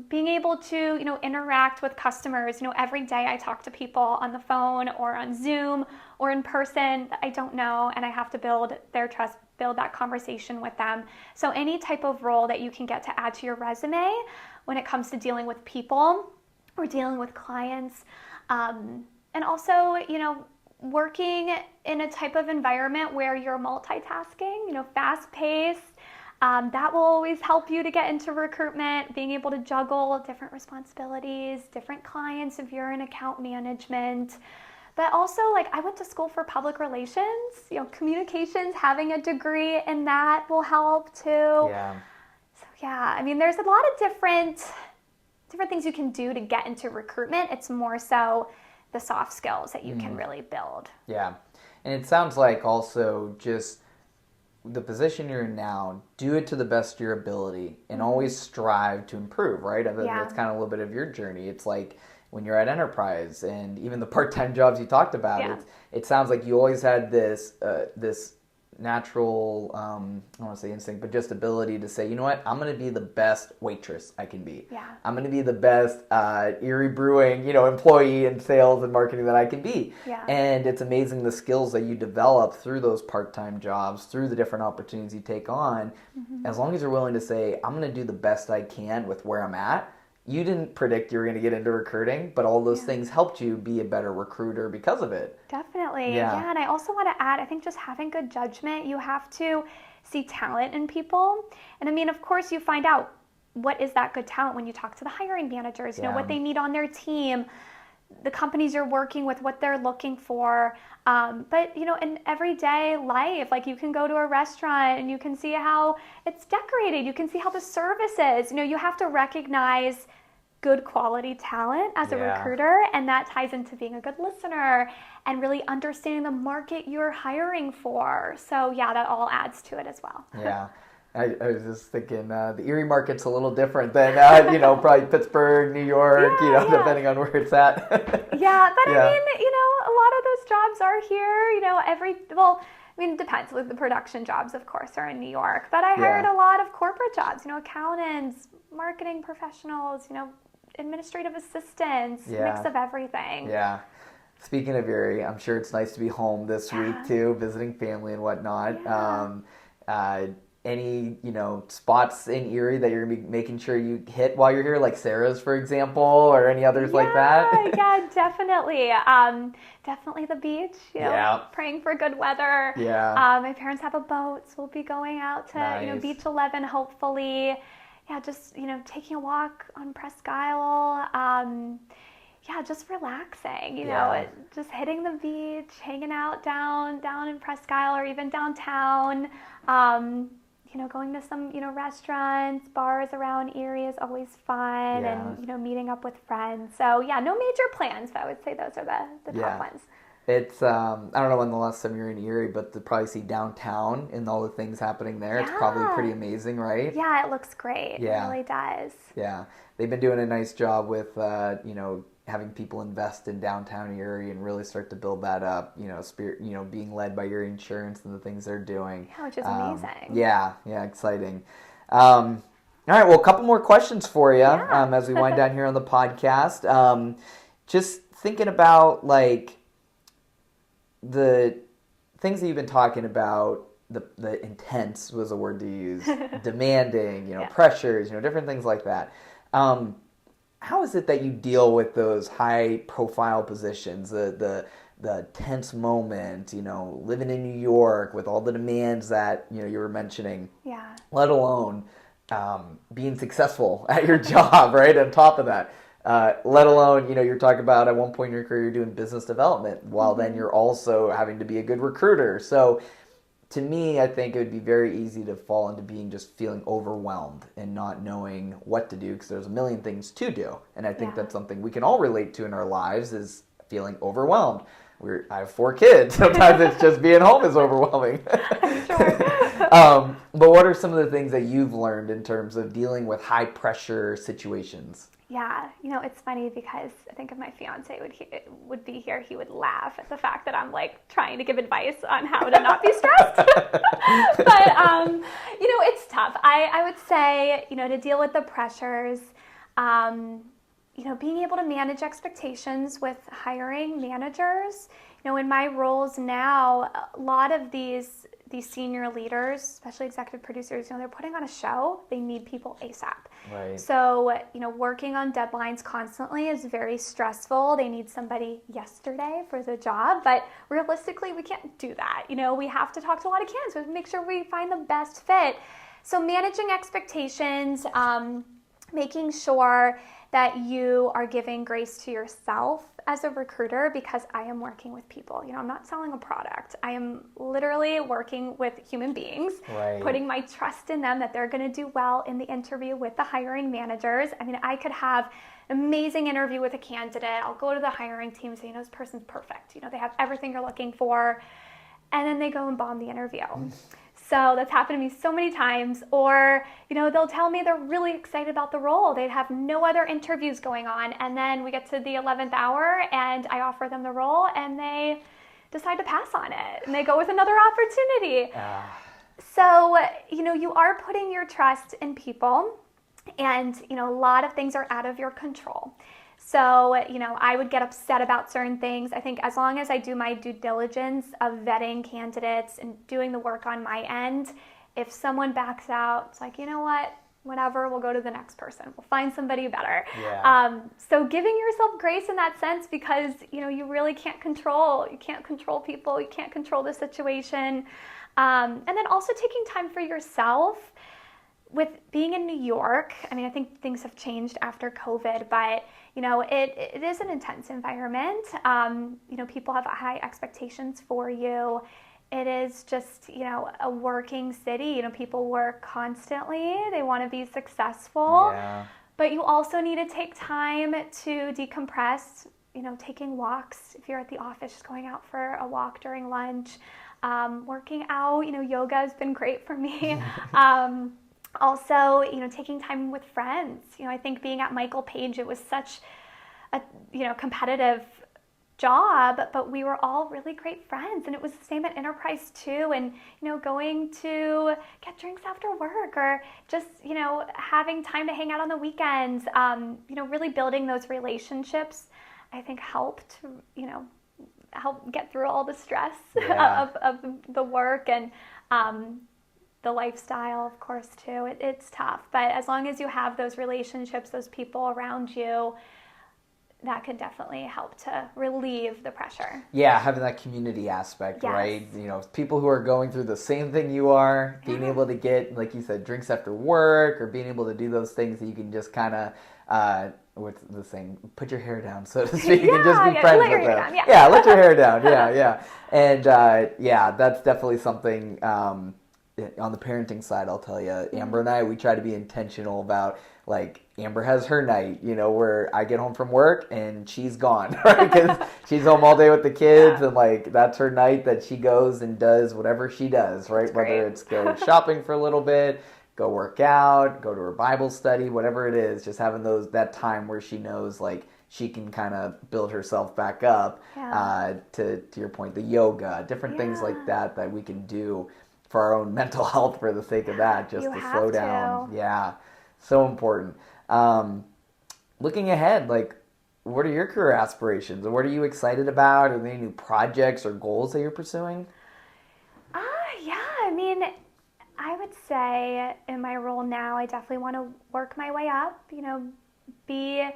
being able to, interact with customers. Every day I talk to people on the phone or on Zoom or in person that I don't know, and I have to build their trust, build that conversation with them. So any type of role that you can get to add to your resume when it comes to dealing with people or dealing with clients, and also, working in a type of environment where you're multitasking, fast-paced. That will always help you to get into recruitment, being able to juggle different responsibilities, different clients if you're in account management. But also, I went to school for public relations, communications, having a degree in that will help too. Yeah. So there's a lot of different things you can do to get into recruitment. It's more so the soft skills that you can really build. Yeah. And it sounds like also just the position you're in now, do it to the best of your ability and always strive to improve, right? That's kind of a little bit of your journey. It's like when you're at Enterprise and even the part-time jobs you talked about, it sounds like you always had this natural, I don't want to say instinct, but just ability to say, you know what, I'm going to be the best waitress I can be. Yeah. I'm going to be the best Erie Brewing, employee in sales and marketing that I can be. Yeah. And it's amazing the skills that you develop through those part-time jobs, through the different opportunities you take on. As long as you're willing to say, I'm going to do the best I can with where I'm at. You didn't predict you were going to get into recruiting, but all those things helped you be a better recruiter because of it. Definitely. Yeah. And I also want to add, I think just having good judgment, you have to see talent in people. And of course, you find out what is that good talent when you talk to the hiring managers, what they need on their team, the companies you're working with, what they're looking for. But, in everyday life, you can go to a restaurant and you can see how it's decorated. You can see how the service is. You have to recognize good quality talent as a recruiter, and that ties into being a good listener and really understanding the market you're hiring for. So, that all adds to it as well. Yeah. I was just thinking the Erie market's a little different than, probably Pittsburgh, New York, depending on where it's at. Yeah, but a lot of those jobs are here, it depends. The production jobs, of course, are in New York. But I hired a lot of corporate jobs, accountants, marketing professionals, administrative assistants, mix of everything. Yeah. Speaking of Erie, I'm sure it's nice to be home this week, too, visiting family and whatnot. Yeah. Any, spots in Erie that you're going to be making sure you hit while you're here, like Sarah's, for example, or any others like that? Yeah, definitely. Definitely the beach, praying for good weather. Yeah. My parents have a boat, so we'll be going out to, Nice. Beach 11, hopefully. Yeah, just, taking a walk on Presque Isle. just relaxing, Yeah. just hitting the beach, hanging out down in Presque Isle or even downtown. Going to some, restaurants, bars around Erie is always fun, Yeah. and, meeting up with friends. So, yeah, no major plans, but I would say those are the top ones. It's, I don't know when the last time you were in Erie, but to probably see downtown and all the things happening there, it's probably pretty amazing, right? Yeah, it looks great. Yeah. It really does. Yeah. They've been doing a nice job with, having people invest in downtown Erie and really start to build that up, spirit, being led by Erie Insurance and the things they're doing. Yeah, which is amazing. Yeah, exciting. All right, well, a couple more questions for you as we wind down here on the podcast. Just thinking about, like, the things that you've been talking about, the intense was a word to use, demanding, pressures, different things like that. How is it that you deal with those high-profile positions, the tense moment, living in New York with all the demands that, you were mentioning, let alone being successful at your job, right, on top of that? Let alone, you're talking about at one point in your career you're doing business development, while then you're also having to be a good recruiter. So to me, I think it would be very easy to fall into being just feeling overwhelmed and not knowing what to do because there's a million things to do. And I think that's something we can all relate to in our lives is feeling overwhelmed. I have 4 kids. Sometimes it's just being home is overwhelming. Sure. But what are some of the things that you've learned in terms of dealing with high pressure situations? Yeah, it's funny because I think if my fiance would be here, he would laugh at the fact that I'm like trying to give advice on how to not be stressed. But it's tough. I would say, to deal with the pressures, being able to manage expectations with hiring managers. In my roles now, a lot of these senior leaders, especially executive producers, they're putting on a show. They need people ASAP. Right. So, working on deadlines constantly is very stressful. They need somebody yesterday for the job, but realistically, we can't do that. We have to talk to a lot of candidates. We have to make sure we find the best fit. So managing expectations, making sure that you are giving grace to yourself as a recruiter, because I am working with people. I'm not selling a product. I am literally working with human beings, putting my trust in them that they're going to do well in the interview with the hiring managers. I mean, I could have an amazing interview with a candidate. I'll go to the hiring team and say, this person's perfect. They have everything you're looking for. And then they go and bomb the interview. So that's happened to me so many times. Or, they'll tell me they're really excited about the role. They have no other interviews going on. And then we get to the 11th hour and I offer them the role and they decide to pass on it. And they go with another opportunity. So, you are putting your trust in people and, a lot of things are out of your control. So, I would get upset about certain things. I think as long as I do my due diligence of vetting candidates and doing the work on my end, if someone backs out, it's like, whatever, we'll go to the next person. We'll find somebody better. Yeah. So giving yourself grace in that sense, because, you really can't control people. You can't control the situation. And then also taking time for yourself. With being in New York, I think things have changed after COVID, but, it is an intense environment. People have high expectations for you. It is just, a working city. People work constantly. They want to be successful. Yeah. But you also need to take time to decompress, taking walks. If you're at the office, just going out for a walk during lunch, working out, yoga has been great for me. Also, taking time with friends. I think being at Michael Page, it was such a, competitive job, but we were all really great friends. And it was the same at Enterprise too. And, going to get drinks after work or just, having time to hang out on the weekends, really building those relationships, I think helped, help get through all the stress of the work and, the lifestyle, of course, too. It's tough. But as long as you have those relationships, those people around you, that can definitely help to relieve the pressure. Yeah, having that community aspect, right? People who are going through the same thing you are, being able to get, like you said, drinks after work or being able to do those things that you can just kind of what's the saying? Put your hair down, so to speak, and just be yeah, friends let your with hair them. down, yeah. Let your hair down. Yeah. And that's definitely something. On the parenting side, I'll tell you, Amber and I, we try to be intentional about, like, Amber has her night, where I get home from work and she's gone, right? Because she's home all day with the kids, and like that's her night that she goes and does whatever she does, right? Whether it's go shopping for a little bit, go work out, go to her Bible study, whatever it is, just having that time where she knows, like, she can kind of build herself back up. To your point, the yoga, different things like that we can do for our own mental health for the sake of that, just to slow down. Yeah, so important. Looking ahead, like, what are your career aspirations? What are you excited about? Are there any new projects or goals that you're pursuing? I mean, I would say in my role now, I definitely want to work my way up, be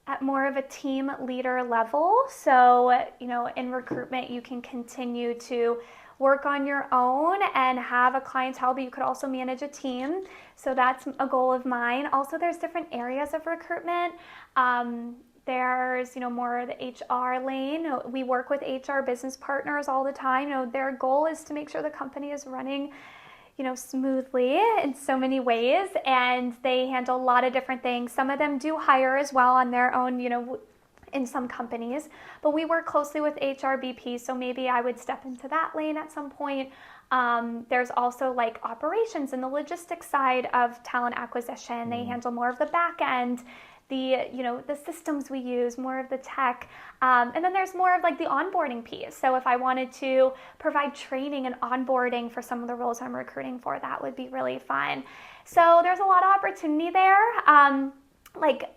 at more of a team leader level. So, in recruitment, you can continue to work on your own and have a clientele, but you could also manage a team. So that's a goal of mine. Also, there's different areas of recruitment. There's, more the HR lane. We work with HR business partners all the time. Their goal is to make sure the company is running, smoothly in so many ways, and they handle a lot of different things. Some of them do hire as well on their own, in some companies, but we work closely with HRBP, so maybe I would step into that lane at some point. There's also like operations and the logistics side of talent acquisition. They handle more of the back end, the systems we use, more of the tech. And then there's more of like the onboarding piece. So if I wanted to provide training and onboarding for some of the roles I'm recruiting for, that would be really fun. So there's a lot of opportunity there. Like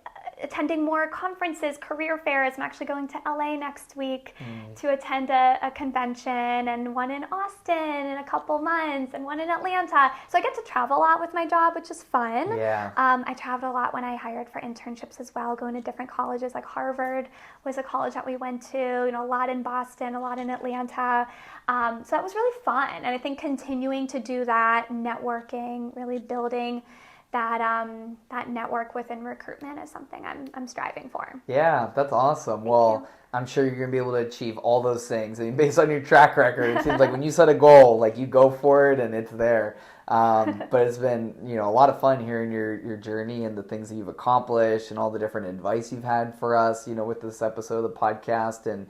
attending more conferences, career fairs. I'm actually going to LA next week to attend a convention, and one in Austin in a couple months, and one in Atlanta. So I get to travel a lot with my job, which is fun. I traveled a lot when I hired for internships as well, going to different colleges. Like Harvard was a college that we went to, a lot in Boston, a lot in Atlanta. So that was really fun. And I think continuing to do that, networking, really building that network within recruitment is something I'm striving for. Yeah, that's awesome. Well, I'm sure you're going to be able to achieve all those things. I mean, based on your track record, it seems like when you set a goal, like you go for it and it's there. But it's been, a lot of fun hearing your journey and the things that you've accomplished and all the different advice you've had for us, with this episode of the podcast. And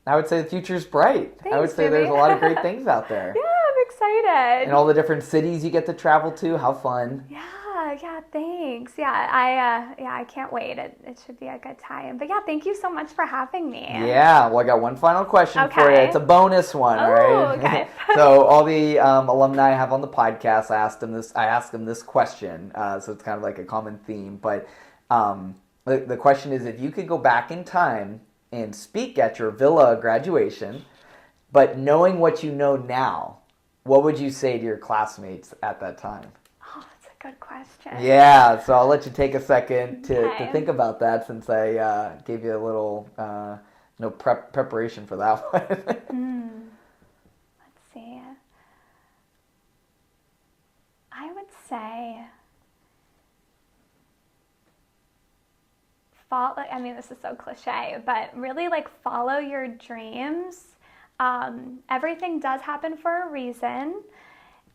I would say the future's bright. Thanks, I would say Jimmy. There's a lot of great things out there. Excited. And all the different cities you get to travel to. How fun. Yeah, thanks. I can't wait. It should be a good time. But thank you so much for having me. Yeah, well, I got one final question for you. It's a bonus one, all right? Okay. So all the alumni I have on the podcast, I asked them this question. So it's kind of like a common theme. But the question is, if you could go back in time and speak at your Villa graduation, but knowing what you know now, what would you say to your classmates at that time? Oh, that's a good question. Yeah, so I'll let you take a second to think about that, since I gave you a little preparation for that one. Let's see. I would say this is so cliche, but really follow your dreams. Everything does happen for a reason,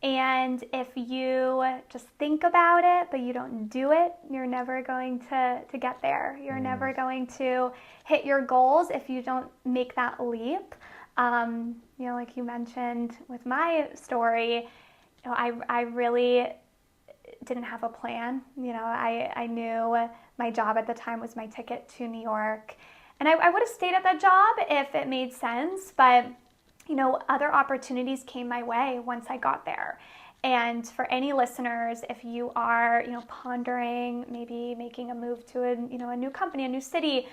and if you just think about it but you don't do it, you're never going to get there. You're never going to hit your goals if you don't make that leap. Like you mentioned with my story, I really didn't have a plan. I knew my job at the time was my ticket to New York. And I would have stayed at that job if it made sense, but, other opportunities came my way once I got there. And for any listeners, if you are, pondering maybe making a move to a new company, a new city,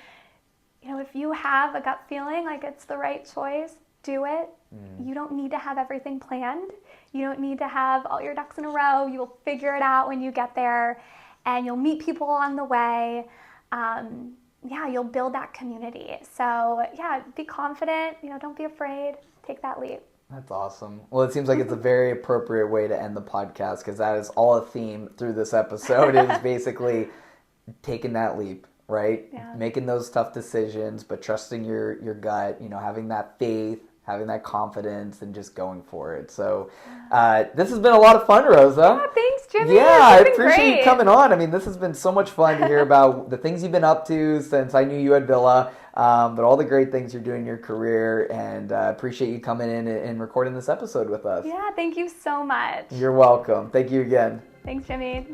if you have a gut feeling like it's the right choice, do it. You don't need to have everything planned. You don't need to have all your ducks in a row. You will figure it out when you get there, and you'll meet people along the way. You'll build that community. So be confident, don't be afraid, take that leap. That's awesome. Well, it seems like it's a very appropriate way to end the podcast, because that is all a theme through this episode is basically taking that leap, right? Yeah. Making those tough decisions, but trusting your gut, having that faith, having that confidence, and just going for it. So this has been a lot of fun, Rosa. Yeah, thanks, Jimmy. Yeah, I It's been appreciate great. you coming on. I mean, this has been so much fun to hear about the things you've been up to since I knew you at Villa, but all the great things you're doing in your career, and appreciate you coming in and recording this episode with us. Yeah, thank you so much. You're welcome. Thank you again. Thanks, Jimmy.